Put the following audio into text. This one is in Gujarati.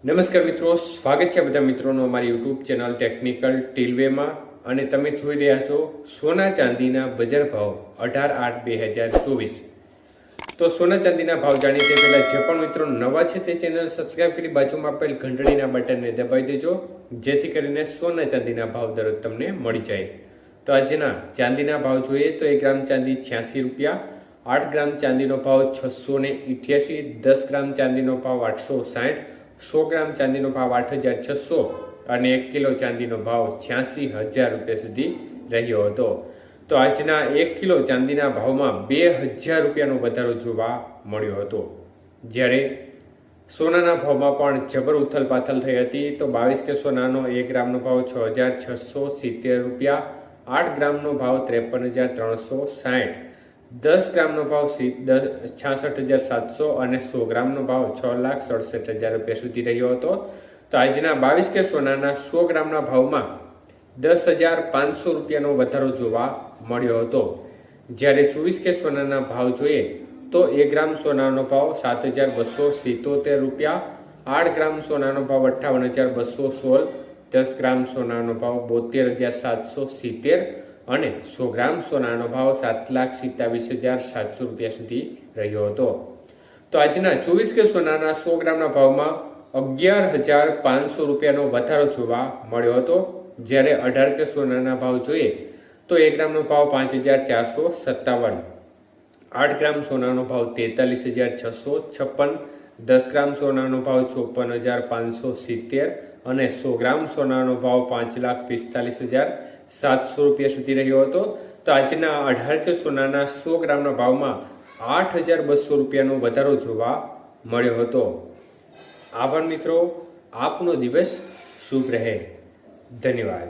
નમસ્કાર મિત્રો, સ્વાગત છે બધા મિત્રોનું અમારી યુટ્યુબ ચેનલ ટેકનિકલ ટીલવેમાં અને તમે જોઈ રહ્યા છો સોના ચાંદીના બજાર ભાવ 18/8/2024। તો સોના ચાંદીના ભાવ જાણીએ તે પહેલા જે પણ મિત્રો નવા છે તે ચેનલ સબસ્ક્રાઇબ કરી બાજુમાં આપેલ ઘંટડીના બટનને દબાવી દેજો, જેથી કરીને સોના ચાંદીના ભાવ દરરોજ તમને મળી જાય। તો આજના ચાંદીના ભાવ જોઈએ તો 1 ગ્રામ ચાંદી 86 રૂપિયા, 8 ગ્રામ ચાંદીનો ભાવ 688, 10 ગ્રામ ચાંદીનો ભાવ 860, 100 ગ્રામ ચાંદીનો ભાવ 8600 અને 1 કિલો ચાંદીનો ભાવ 86,000 રૂપિયા સુધી રહ્યો હતો। તો આજના 1 કિલો ચાંદીના ભાવમાં 2000 રૂપિયાનો વધારો જોવા મળ્યો હતો, જ્યારે સોનાના ભાવમાં પણ જબર ઉથલપાથલ થઈ હતી। તો 22 કે સોનાનો 1 ગ્રામનો ભાવ 6,670 રૂપિયા, 8 ગ્રામનો ભાવ 53,360, 10 ગ્રામનો ભાવ 66,700 અને 100 ગ્રામનો ભાવ 6,67,000 રૂપિયા સુધી રહ્યો હતો। તો આજના 22 કે સોનાના 100 ગ્રામના ભાવમાં 10,500 રૂપિયાનો વધારો જોવા મળ્યો હતો, જ્યારે 24 કે સોનાના ભાવ જોઈએ તો 1 ગ્રામ સોનાનો ભાવ 7,277 રૂપિયા, 8 ગ્રામ સોનાનો ભાવ 58,216, 10 ગ્રામ સોનાનો ભાવ 72,770 અને 100 ગ્રામ સોનાનો ભાવ 7,27,700 રૂપિયા સુધી રહ્યો હતો। તો આજના 24 કે સોનાના 100 ગ્રામના ભાવમાં 11,500 રૂપિયાનો વધારો જોવા મળ્યો હતો, જ્યારે 18 કે સોનાના ભાવ જોઈએ તો 1 ગ્રામનો ભાવ 5,457, 8 ગ્રામ સોનાનો ભાવ 43,656, 10 ગ્રામ સોનાનો ભાવ 54,570 અને 100 ગ્રામ સોનાનો ભાવ 5,45,700 રૂપિયા સુધી રહ્યો હતો। તો આજના 18 કે સોનાના 100 ગ્રામના ભાવમાં 8,200 રૂપિયાનો વધારો જોવા મળ્યો હતો। આભાર મિત્રો, આપનો દિવસ શુભ રહે, ધન્યવાદ।